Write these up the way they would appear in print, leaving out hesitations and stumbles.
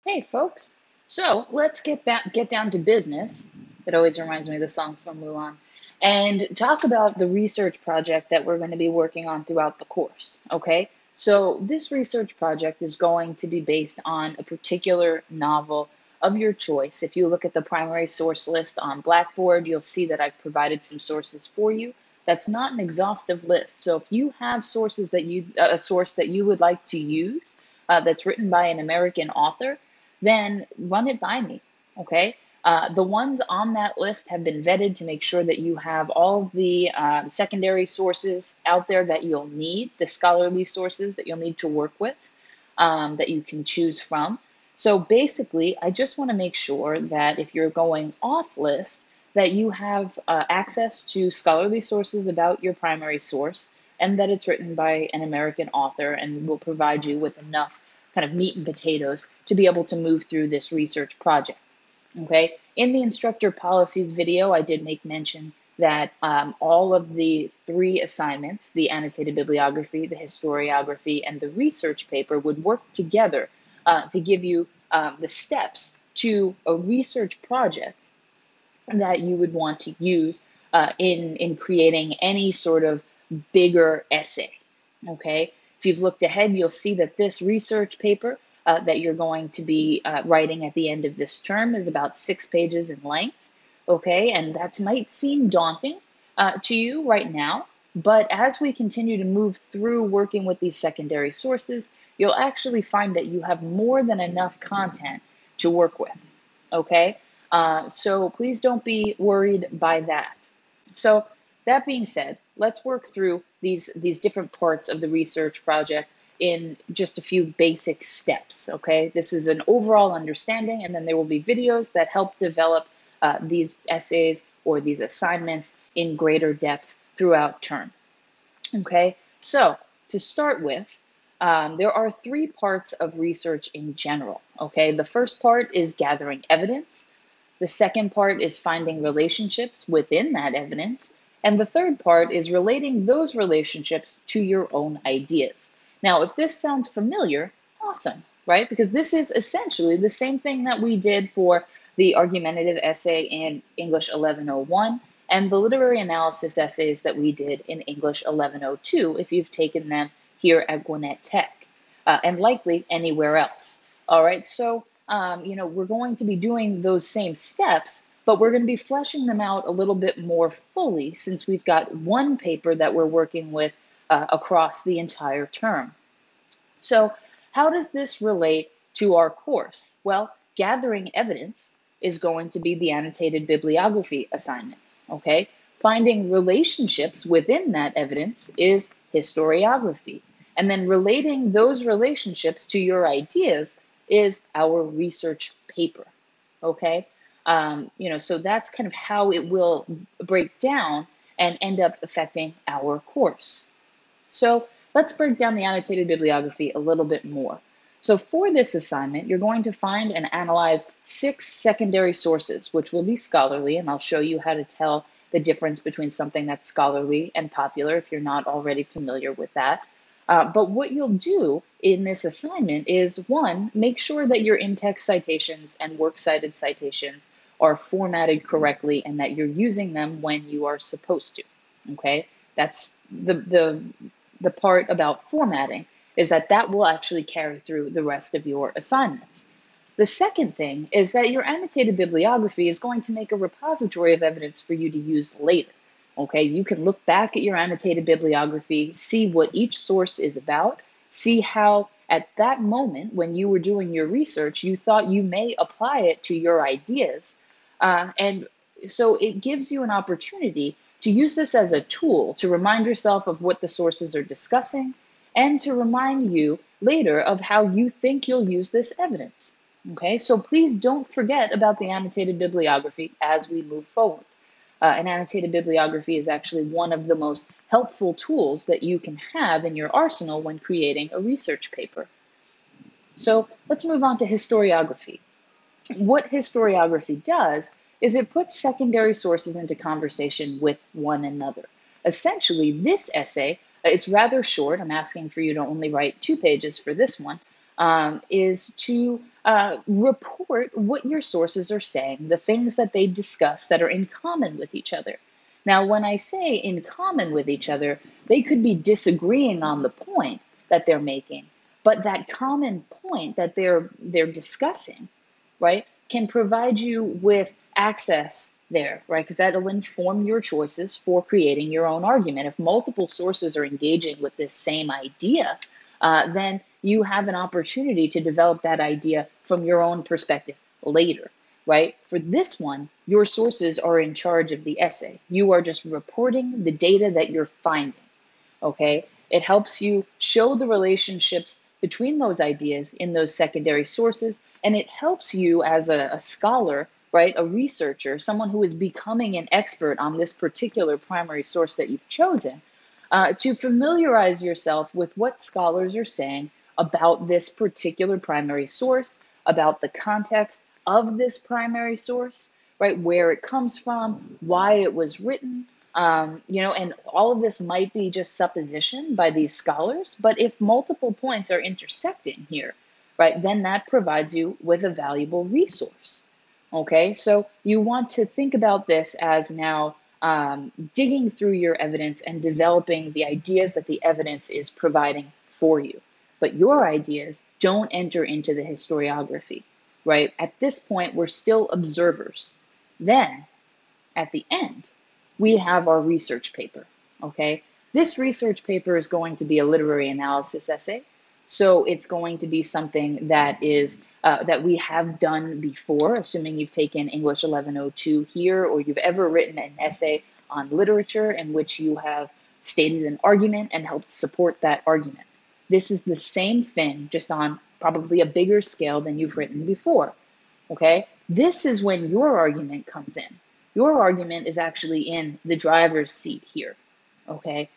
Hey folks, so let's get down to business. It always reminds me of the song from Mulan, and talk about the research project that we're going to be working on throughout the course. Okay, so this research project is going to be based on a particular novel of your choice. If you look at the primary source list on Blackboard, you'll see that I've provided some sources for you. That's not an exhaustive list. So if you have sources that a source that you would like to use that's written by an American author, then run it by me. Okay. The ones on that list have been vetted to make sure that you have all the secondary sources out there that you'll need, the scholarly sources that you'll need to work with, that you can choose from. So basically, I just want to make sure that if you're going off list, that you have access to scholarly sources about your primary source and that it's written by an American author and will provide you with enough kind of meat and potatoes to be able to move through this research project. Okay, in the instructor policies video, I did make mention that all of the three assignments, the annotated bibliography, the historiography, and the research paper would work together to give you the steps to a research project that you would want to use in creating any sort of bigger essay. Okay, if you've looked ahead, you'll see that this research paper that you're going to be writing at the end of this term is about 6 pages in length. Okay, and that might seem daunting to you right now, but as we continue to move through working with these secondary sources, you'll actually find that you have more than enough content to work with. Okay, so please don't be worried by that. So that being said, let's work through these different parts of the research project in just a few basic steps, okay? This is an overall understanding, and then there will be videos that help develop these essays or these assignments in greater depth throughout term, okay? So to start with, there are 3 parts of research in general, okay? The first part is gathering evidence. The second part is finding relationships within that evidence. And the third part is relating those relationships to your own ideas. Now, if this sounds familiar, awesome, right? Because this is essentially the same thing that we did for the argumentative essay in English 1101 and the literary analysis essays that we did in English 1102, if you've taken them here at Gwinnett Tech, and likely anywhere else. All right, so we're going to be doing those same steps, but we're going to be fleshing them out a little bit more fully since we've got one paper that we're working with across the entire term. So how does this relate to our course? Well, gathering evidence is going to be the annotated bibliography assignment, okay? Finding relationships within that evidence is historiography. And then relating those relationships to your ideas is our research paper, okay? So that's kind of how it will break down and end up affecting our course. So let's break down the annotated bibliography a little bit more. So for this assignment, you're going to find and analyze 6 secondary sources, which will be scholarly, and I'll show you how to tell the difference between something that's scholarly and popular if you're not already familiar with that. But what you'll do in this assignment is, 1, make sure that your in-text citations and works cited citations are formatted correctly and that you're using them when you are supposed to, okay? That's the part about formatting, is that will actually carry through the rest of your assignments. The second thing is that your annotated bibliography is going to make a repository of evidence for you to use later. Okay, you can look back at your annotated bibliography, see what each source is about, see how at that moment when you were doing your research, you thought you may apply it to your ideas. And so it gives you an opportunity to use this as a tool to remind yourself of what the sources are discussing and to remind you later of how you think you'll use this evidence. Okay, so please don't forget about the annotated bibliography as we move forward. An annotated bibliography is actually one of the most helpful tools that you can have in your arsenal when creating a research paper. So let's move on to historiography. What historiography does is it puts secondary sources into conversation with one another. Essentially, this essay, it's rather short. I'm asking for you to only write 2 pages for this one. is to report what your sources are saying, the things that they discuss that are in common with each other. Now, when I say in common with each other, they could be disagreeing on the point that they're making, but that common point that they're discussing, right, can provide you with access there, right? Because that'll inform your choices for creating your own argument. If multiple sources are engaging with this same idea, then you have an opportunity to develop that idea from your own perspective later, right? For this one, your sources are in charge of the essay. You are just reporting the data that you're finding, okay? It helps you show the relationships between those ideas in those secondary sources, and it helps you as a scholar, right, a researcher, someone who is becoming an expert on this particular primary source that you've chosen, to familiarize yourself with what scholars are saying about this particular primary source, about the context of this primary source, right, where it comes from, why it was written, and all of this might be just supposition by these scholars, but if multiple points are intersecting here, right, then that provides you with a valuable resource. Okay, so you want to think about this as now digging through your evidence and developing the ideas that the evidence is providing for you. But your ideas don't enter into the historiography, right? At this point, we're still observers. Then, at the end, we have our research paper, okay? This research paper is going to be a literary analysis essay. So it's going to be something that is that we have done before, assuming you've taken English 1102 here, or you've ever written an essay on literature in which you have stated an argument and helped support that argument. This is the same thing, just on probably a bigger scale than you've written before, okay? This is when your argument comes in. Your argument is actually in the driver's seat here, okay?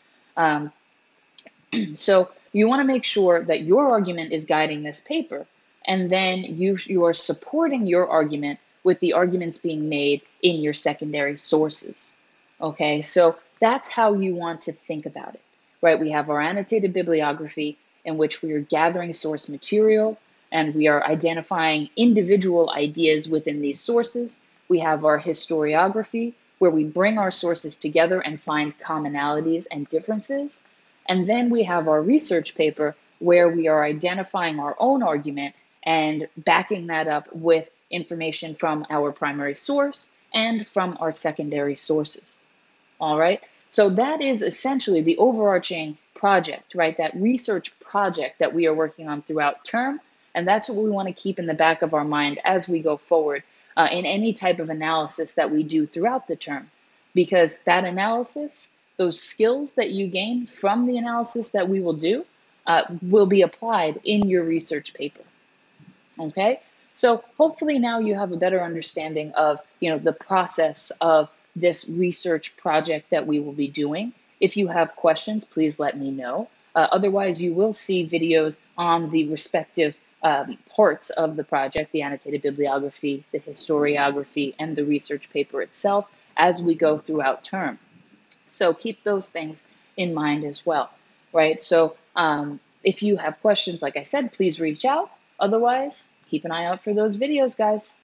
So you want to make sure that your argument is guiding this paper, and then you are supporting your argument with the arguments being made in your secondary sources. Okay, so that's how you want to think about it, right? We have our annotated bibliography in which we are gathering source material and we are identifying individual ideas within these sources. We have our historiography where we bring our sources together and find commonalities and differences. And then we have our research paper where we are identifying our own argument and backing that up with information from our primary source and from our secondary sources. All right. So that is essentially the overarching project, right? That research project that we are working on throughout term. And that's what we want to keep in the back of our mind as we go forward in any type of analysis that we do throughout the term. Because that analysis, those skills that you gain from the analysis that we will do, will be applied in your research paper. Okay, so hopefully now you have a better understanding of the process of this research project that we will be doing. If you have questions, please let me know. Otherwise, you will see videos on the respective parts of the project, the annotated bibliography, the historiography, and the research paper itself as we go throughout term. So keep those things in mind as well, right? So if you have questions, like I said, please reach out. Otherwise, keep an eye out for those videos, guys.